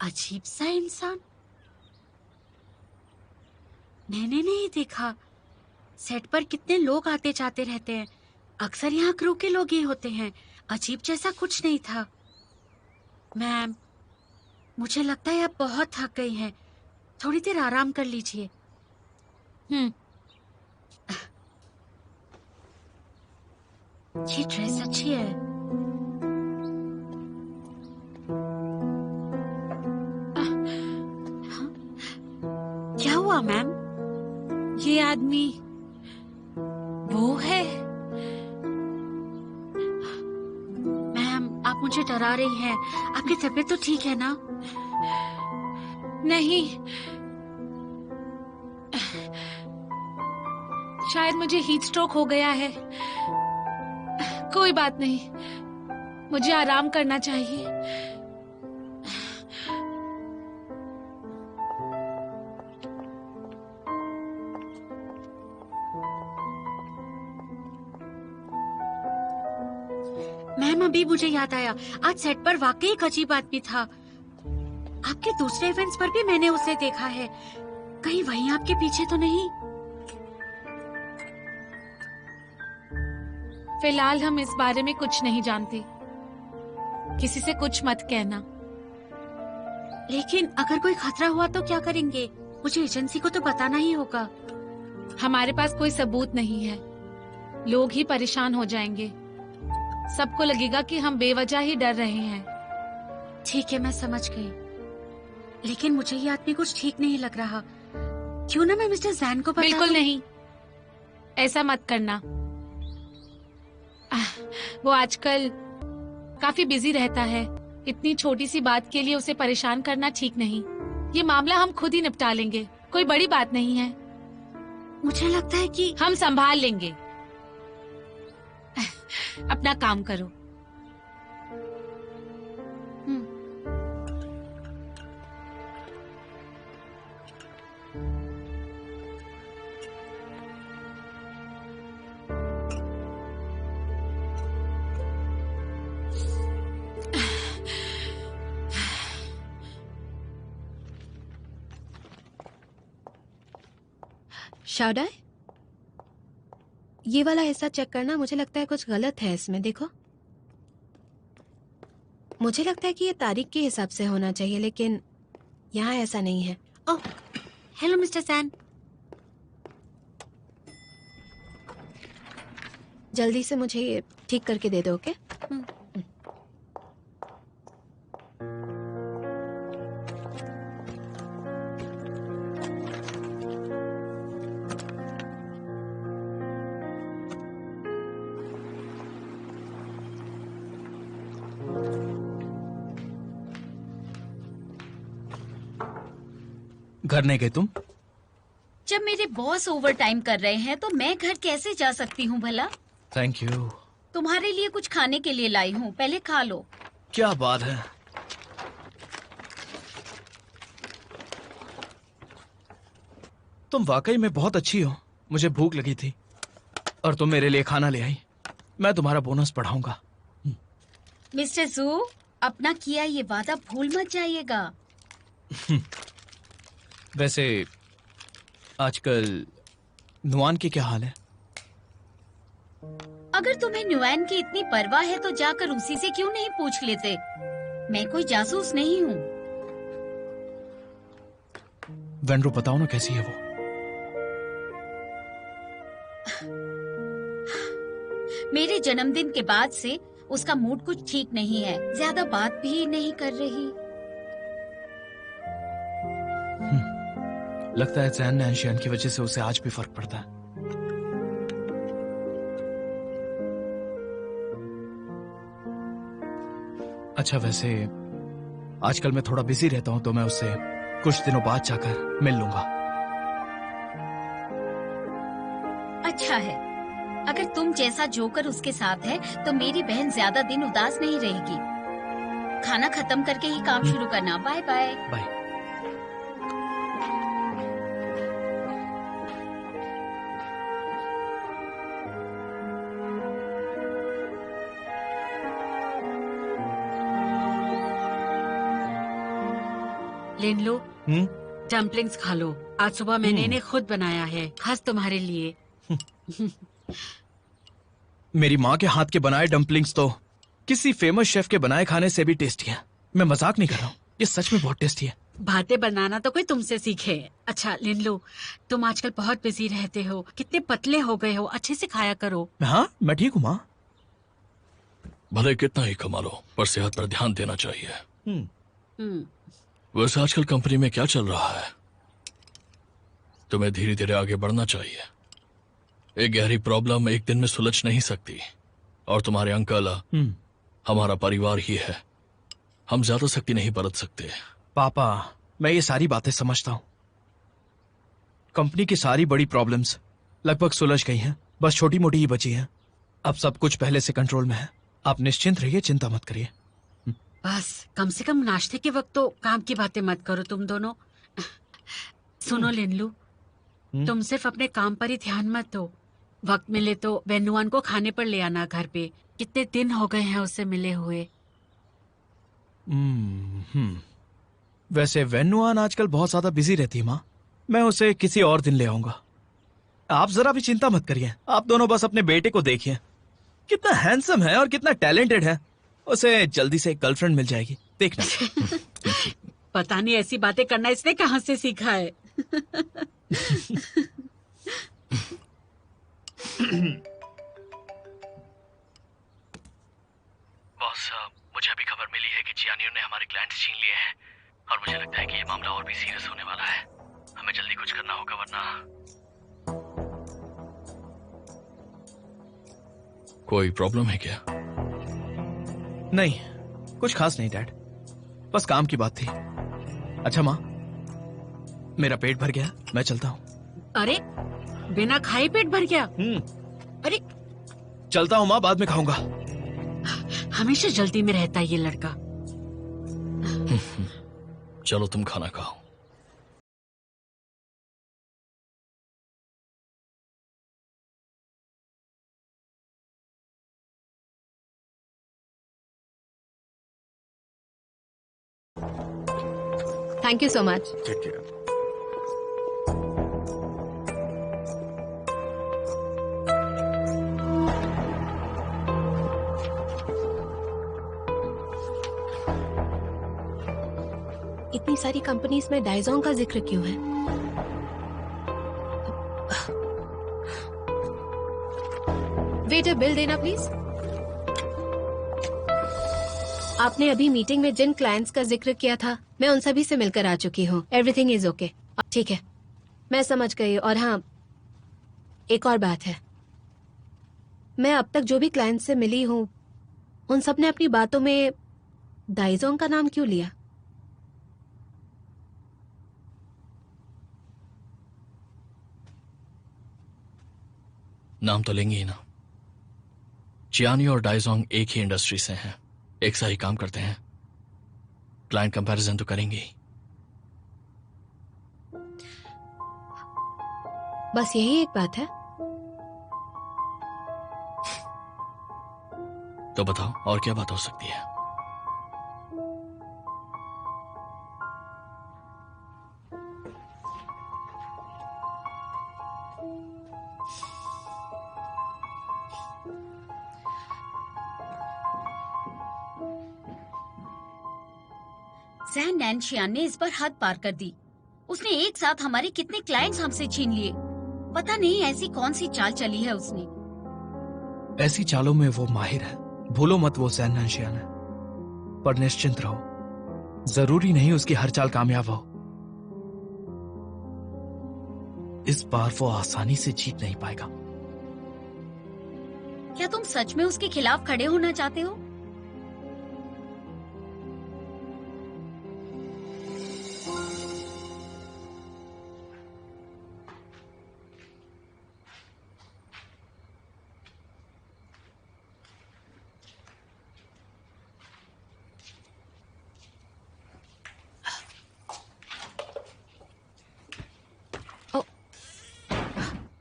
अजीब सा इंसान। मैंने नहीं देखा। सेट पर कितने लोग आते जाते रहते हैं। अक्सर यहाँ क्रू के लोग ही होते हैं। अजीब जैसा कुछ नहीं था। मैम, मुझे लगता है आप बहुत थक गई हैं। थोड़ी देर आराम कर लीजिए। ये ड्रेस अच्छी है। क्या हुआ मैम? ये आदमी वो है? मैम, आप मुझे डरा रही हैं। आपकी तबीयत तो ठीक है ना? नहीं, शायद मुझे हीट स्ट्रोक हो गया है। कोई बात नहीं, मुझे आराम करना चाहिए। मैम, अभी मुझे याद आया, आज सेट पर वाकई एक अजीब आदमी था। आपके दूसरे इवेंट्स पर भी मैंने उसे देखा है। कहीं वही आपके पीछे तो नहीं? फिलहाल हम इस बारे में कुछ नहीं जानते। किसी से कुछ मत कहना। लेकिन अगर कोई खतरा हुआ तो क्या करेंगे? मुझे एजेंसी को तो बताना ही होगा। हमारे पास कोई सबूत नहीं है। लोग ही परेशान हो जाएंगे। सबको लगेगा कि हम बेवजह ही डर रहे हैं। ठीक है, मैं समझ गई। लेकिन मुझे ये आदमी कुछ ठीक नहीं लग रहा। क्यों ना मैं मिस्टर जैन को बता बिल्कुल दूं? नहीं, ऐसा मत करना। वो आजकल काफी बिजी रहता है। इतनी छोटी सी बात के लिए उसे परेशान करना ठीक नहीं। ये मामला हम खुद ही निपटा लेंगे, कोई बड़ी बात नहीं है। मुझे लगता है कि हम संभाल लेंगे। अपना काम करो। शाउडाई, ये वाला हिस्सा चेक करना। मुझे लगता है कुछ गलत है इसमें। देखो, मुझे लगता है कि ये तारीख के हिसाब से होना चाहिए, लेकिन यहाँ ऐसा नहीं है। ओह, हेलो मिस्टर जैन। जल्दी से मुझे ये ठीक करके दे दो, ओके? घर नहीं गए तुम? जब मेरे बॉस ओवर टाइम कर रहे हैं तो मैं घर कैसे जा सकती हूँ भला? Thank you. तुम्हारे लिए कुछ खाने के लिए लाई हूँ, पहले खा लो। क्या बात है। तुम वाकई में बहुत अच्छी हो। मुझे भूख लगी थी और तुम मेरे लिए खाना ले आई। मैं तुम्हारा बोनस बढ़ाऊंगा। मिस्टर जू, अपना किया ये वादा भूल मत जाइएगा। वैसे आजकल नुआन की क्या हाल है? अगर तुम्हें नुआन की इतनी परवाह है तो जाकर उसी से क्यों नहीं पूछ लेते? मैं कोई जासूस नहीं हूँ। वेंड्रो, बताओ ना कैसी है वो? मेरे जन्मदिन के बाद से उसका मूड कुछ ठीक नहीं है। ज्यादा बात भी नहीं कर रही। लगता है जैन ने एंशियन की वजह से उसे आज भी फर्क पड़ता है। अच्छा, वैसे आजकल मैं थोड़ा बिजी रहता हूं तो मैं उससे कुछ दिनों बाद जाकर मिल लूंगा। अच्छा है। अगर तुम जैसा जोकर उसके साथ है तो मेरी बहन ज्यादा दिन उदास नहीं रहेगी। खाना खत्म करके ही काम शुरू करना। Bye bye. बाय। लेन लो, हम्म। डम्पलिंग्स खा लो। आज सुबह मैंने इन्हें खुद बनाया है, खास तुम्हारे लिए। मेरी माँ के हाथ के बनाए डम्पलिंग्स तो किसी फेमस शेफ के बनाए खाने से भी टेस्टी है। मैं मजाक नहीं कर रहा हूँ, ये सच में बहुत टेस्टी है। बातें बनाना तो कोई तुमसे सीखे। अच्छा लिन लो, तुम आजकल बहुत बिजी रहते हो, कितने पतले हो गए हो, अच्छे से खाया करो। हाँ, मैं ठीक हूँ माँ। भले कितना ही कमा लो, पर सेहत पर ध्यान देना चाहिए। हम्म, वैसे आजकल कंपनी में क्या चल रहा है? तुम्हें धीरे धीरे आगे बढ़ना चाहिए। एक गहरी प्रॉब्लम एक दिन में सुलझ नहीं सकती, और तुम्हारे अंकल हमारा परिवार ही है। हम ज्यादा शक्ति नहीं बरत सकते। पापा, मैं ये सारी बातें समझता हूँ। कंपनी की सारी बड़ी प्रॉब्लम्स लगभग सुलझ गई हैं, बस छोटी मोटी ही बची हैं। अब सब कुछ पहले से कंट्रोल में है। आप निश्चिंत रहिए, चिंता मत करिए। बस कम से कम नाश्ते के वक्त तो काम की बातें मत करो तुम दोनों। सुनो लिनलू, तुम सिर्फ अपने काम पर ही ध्यान मत दो। वक्त मिले तो वेन्नुआन को खाने पर ले आना घर पे। कितने दिन हो गए हैं उससे मिले हुए। वैसे वेन्नुआन आजकल बहुत ज्यादा बिजी रहती है माँ। मैं उसे किसी और दिन ले आऊंगा। आप जरा भी चिंता मत करिए। आप दोनों बस अपने बेटे को देखिए, कितना हैंडसम है और कितना टैलेंटेड है। उसे जल्दी से एक गर्लफ्रेंड मिल जाएगी, देखना। पता नहीं ऐसी बातें करना इसने कहाँ से सीखा है। बॉस, मुझे अभी खबर मिली है कि चियानियों ने हमारे क्लाइंट्स छीन लिए हैं, और मुझे लगता है कि ये मामला और भी सीरियस होने वाला है। हमें जल्दी कुछ करना होगा, वरना। कोई प्रॉब्लम है क्या? नहीं, कुछ खास नहीं डैड, बस काम की बात थी। अच्छा माँ, मेरा पेट भर गया, मैं चलता हूँ। अरे बिना खाए पेट भर गया? अरे चलता हूँ माँ, बाद में खाऊंगा। हमेशा जल्दी में रहता है ये लड़का। चलो तुम खाना खाओ। Thank you so much. ठीक है। इतनी सारी कंपनीज में डाइजोंग का जिक्र क्यों है? वेटर, बिल देना प्लीज। आपने अभी मीटिंग में जिन क्लाइंट्स का जिक्र किया था, मैं उन सभी से मिलकर आ चुकी हूँ। Everything is okay. ठीक है, मैं समझ गई। और हाँ, एक और बात है, मैं अब तक जो भी क्लाइंट से मिली हूँ, उन सब ने अपनी बातों में डाइजोंग का नाम क्यों लिया? नाम तो लेंगे ही ना। चियानी और डाइजोंग एक ही इंडस्ट्री से हैं, एक सा ही काम करते हैं। क्लाइंट कंपैरिजन तो करेंगे ही। बस यही एक बात है? तो बताओ, और क्या बात हो सकती है? जैन नैनशियान ने इस बार हद पार कर दी। उसने एक साथ हमारे कितने क्लाइंट्स हमसे छीन लिए। पता नहीं ऐसी कौन सी चाल चली है उसने। ऐसी चालों में वो माहिर है, भूलो मत वो जैन नैनशियान है। पर निश्चिंत रहो, जरूरी नहीं उसकी हर चाल कामयाब हो। इस बार वो आसानी से जीत नहीं पाएगा। क्या तुम सच में उसके खिलाफ खड़े होना चाहते हो?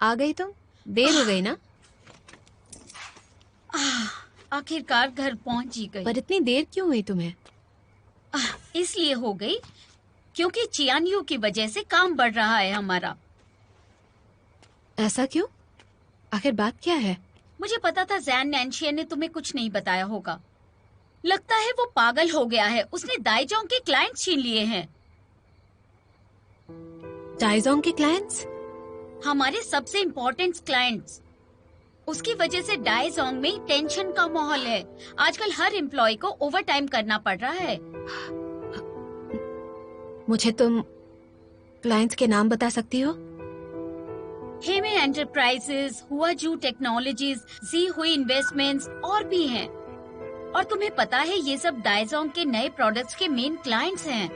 आ गई तुम? देर हो गई ना? आखिरकार घर पहुंच ही गई। पर इतनी देर क्यों हुई तुम्हें? इसलिए हो गई क्योंकि चियानयू की वजह से काम बढ़ रहा है हमारा। ऐसा क्यों? आखिर बात क्या है? मुझे पता था जैन नैन्शियन ने तुम्हें कुछ नहीं बताया होगा। लगता है वो पागल हो गया है। उसने दाइजोंग के क्लाइंट छीन लिए हैं। डाइजोंग के क्लाइंट्स? हमारे सबसे इम्पोर्टेंट क्लाइंट्स। उसकी वजह से डाइजोंग में टेंशन का माहौल है। आजकल हर एम्प्लॉय को ओवर टाइम करना पड़ रहा है। मुझे तुम क्लाइंट्स के नाम बता सकती हो? हेमे एंटरप्राइजेस, हुआजू टेक्नोलॉजीज, जी हुई इन्वेस्टमेंट्स और भी हैं। और तुम्हें पता है ये सब डाइजोंग के नए प्रोडक्ट्स के मेन क्लाइंट्स हैं।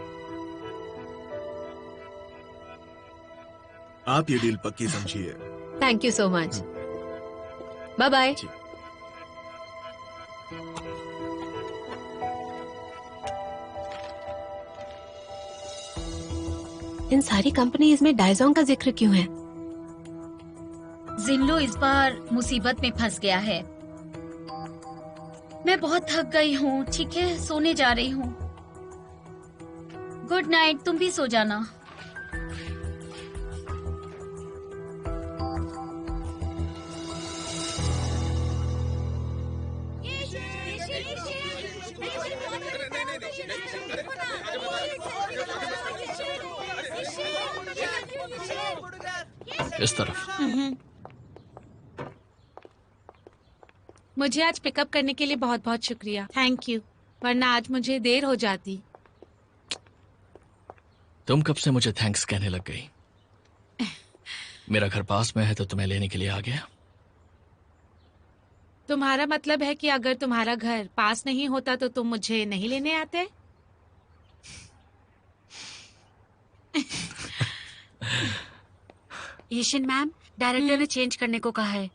आप ये डील पक्की समझिए। Thank you so much. Bye bye. इन सारी कंपनीज में डाइजोंग का जिक्र क्यों है? जिनलो इस बार मुसीबत में फंस गया है। मैं बहुत थक गई हूँ। ठीक है, सोने जा रही हूँ। Good night. तुम भी सो जाना। इस तरफ। मुझे आज पिकअप करने के लिए बहुत बहुत शुक्रिया। थैंक यू, वरना आज मुझे देर हो जाती। तुम कब से मुझे थैंक्स कहने लग गई? मेरा घर पास में है तो तुम्हें लेने के लिए आ गया। तुम्हारा मतलब है कि अगर तुम्हारा घर पास नहीं होता तो तुम मुझे नहीं लेने आते? ईशिन मैम, डायरेक्टर ने चेंज करने को कहा है।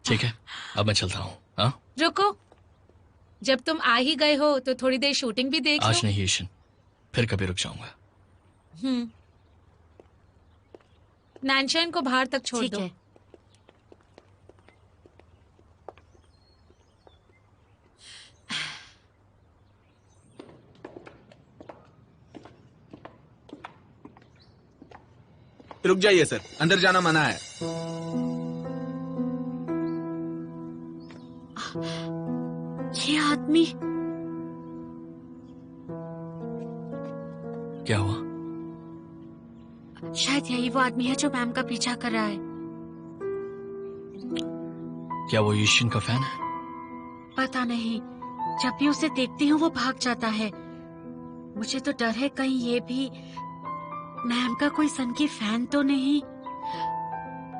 ठीक है, अब मैं चलता हूँ। हाँ, रुको, जब तुम आ ही गए हो तो थोड़ी देर शूटिंग भी देख लो। आज नहीं ईशन, फिर कभी रुक जाऊंगा। नैन्शियन को बाहर तक छोड़ ठीक दो। है। रुक जाइए सर, अंदर जाना मना है। ये आदमी क्या हुआ? शायद यही वो आदमी है जो मैम का पीछा कर रहा है। क्या वो ईशन का फैन है? पता नहीं, जब भी उसे देखती हूँ वो भाग जाता है। मुझे तो डर है कहीं ये भी मैम का कोई सन की फैन तो नहीं।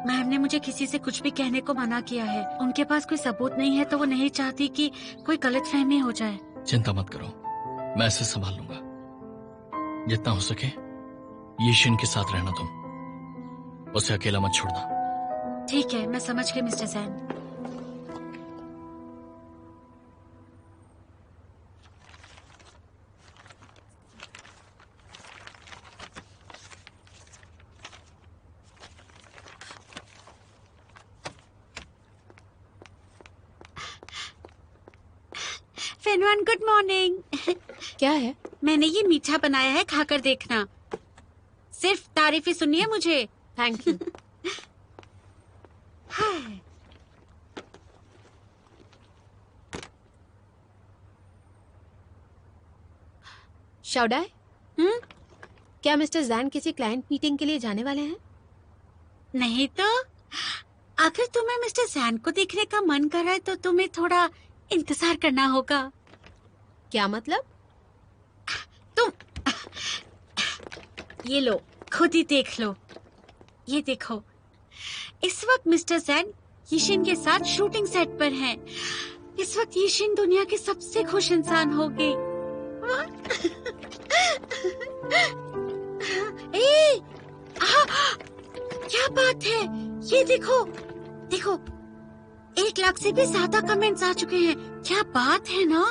मैम ने मुझे किसी से कुछ भी कहने को मना किया है। उनके पास कोई सबूत नहीं है तो वो नहीं चाहती कि कोई गलतफहमी हो जाए। चिंता मत करो, मैं इसे संभाल लूंगा। जितना हो सके यीशिन के साथ रहना तुम, उसे अकेला मत छोड़ना। ठीक है, मैं समझ गई मिस्टर जैन। फेनवान, गुड मॉर्निंग। क्या है? मैंने ये मीठा बनाया है, खाकर देखना। सिर्फ तारीफ ही सुनिए मुझे। Thank you. शाउडाई, क्या मिस्टर जैन किसी क्लाइंट मीटिंग के लिए जाने वाले हैं? नहीं तो अगर तुम्हें मिस्टर जैन को देखने का मन कर रहा है तो तुम्हें थोड़ा इंतजार करना होगा। क्या मतलब? तुम ये लो, खुद ही देख लो। ये देखो, इस वक्त मिस्टर जैन यीशिन के साथ शूटिंग सेट पर हैं। इस वक्त यीशिन दुनिया के सबसे खुश इंसान होगी। ए, क्या बात है? ये देखो, देखो, 1 लाख से भी ज्यादा कमेंट्स आ चुके हैं। क्या बात है ना?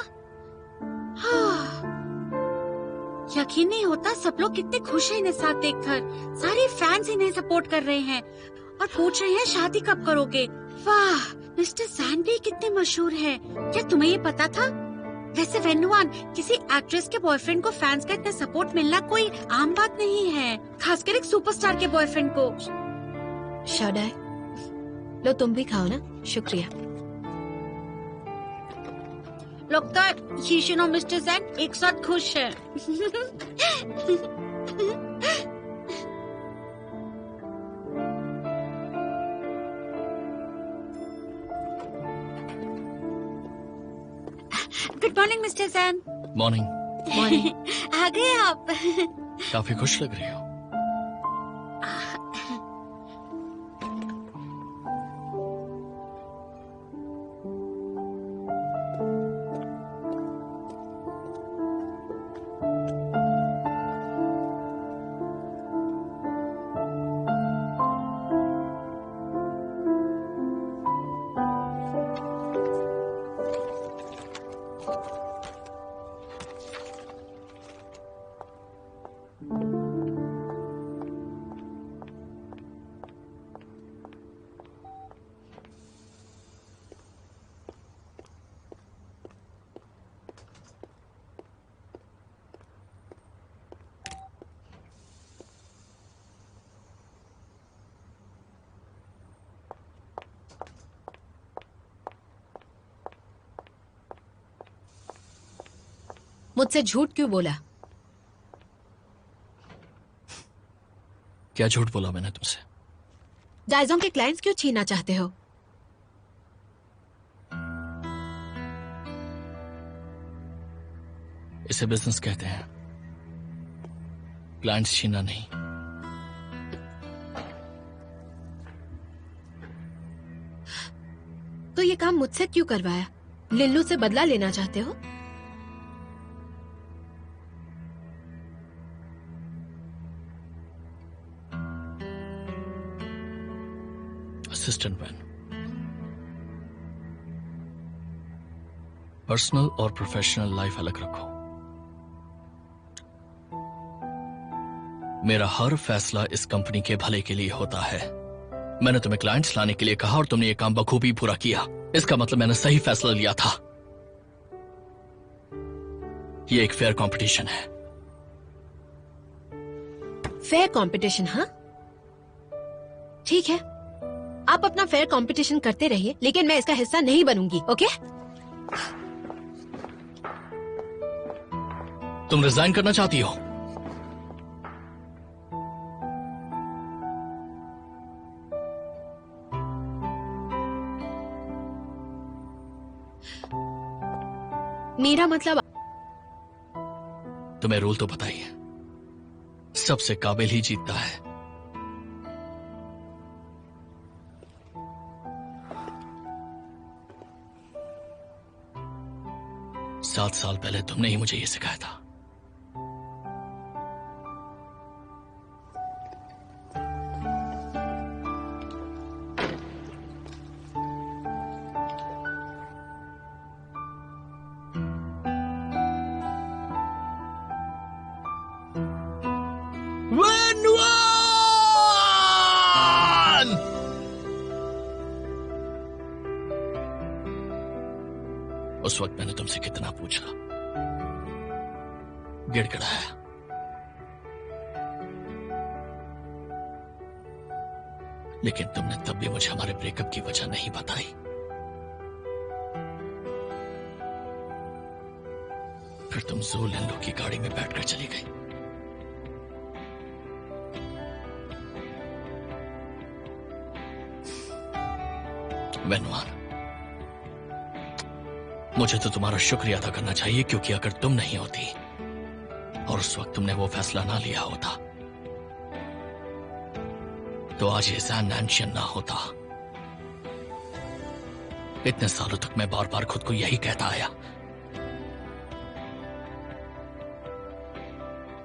यकीन नहीं होता सब लोग कितने खुश हैं इन्हें साथ देखकर। सारे फैंस इन्हें सपोर्ट कर रहे हैं और पूछ रहे हैं शादी कब करोगे। वाह, मिस्टर जैन भी कितने मशहूर हैं। क्या तुम्हें ये पता था? वैसे वेन्नुआन, किसी एक्ट्रेस के बॉयफ्रेंड को फैंस का इतना सपोर्ट मिलना कोई आम बात नहीं है, खासकर एक सुपरस्टार के बॉयफ्रेंड को। शादाई, लो तुम भी खाओ ना। शुक्रिया। लगता है शीशन और मिस्टर जैन एक साथ खुश हैं। Good morning mister Jain. Morning. आ गए आप। काफी खुश लग रही हो। मुझसे झूठ क्यों बोला? क्या झूठ बोला मैंने तुमसे? डाइजों के क्लाइंट्स क्यों छीनना चाहते हो? इसे बिजनेस कहते हैं, क्लाइंट्स छीनना नहीं। तो ये काम मुझसे क्यों करवाया? लिल्लू से बदला लेना चाहते हो? Assistant man. पर्सनल और प्रोफेशनल लाइफ अलग रखो। मेरा हर फैसला इस कंपनी के भले के लिए होता है। मैंने तुम्हें क्लाइंट्स लाने के लिए कहा और तुमने ये काम बखूबी पूरा किया। इसका मतलब मैंने सही फैसला लिया था। ये एक फेयर कंपटीशन है। Fair competition? हाँ, ठीक है, आप अपना फेयर कंपटीशन करते रहिए, लेकिन मैं इसका हिस्सा नहीं बनूंगी। ओके? तुम रिजाइन करना चाहती हो? मेरा मतलब, तुम्हें रूल तो पता ही है, सबसे काबिल ही जीतता है। सात साल पहले तुमने ही मुझे ये सिखाया था। उस वक्त मैंने तुमसे कितना पूछा, गिड़गिड़ाया, लेकिन तुमने तब भी मुझे हमारे ब्रेकअप की वजह नहीं बताई। फिर तुम ज़ू लिल्लू की गाड़ी में बैठकर चली गई। वेनुआन, मुझे तो तुम्हारा शुक्रिया अदा करना चाहिए, क्योंकि अगर तुम नहीं होती और उस वक्त तुमने वो फैसला ना लिया होता तो आज ये जैन नैन्शियन ना होता। इतने सालों तक मैं बार बार खुद को यही कहता आया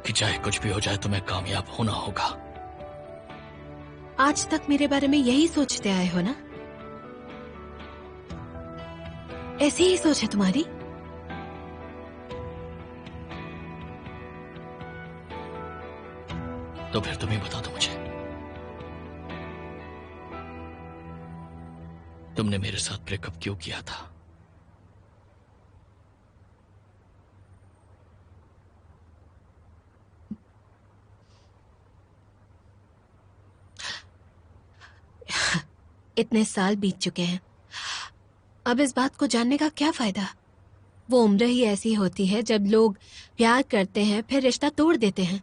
कि चाहे कुछ भी हो जाए तुम्हें कामयाब होना होगा। आज तक मेरे बारे में यही सोचते आए हो ना? ऐसी ही सोच है तुम्हारी? तो फिर तुम ही बता दो मुझे, तुमने मेरे साथ ब्रेकअप क्यों किया था? इतने साल बीत चुके हैं, अब इस बात को जानने का क्या फायदा। वो उम्र ही ऐसी होती है जब लोग प्यार करते हैं फिर रिश्ता तोड़ देते हैं।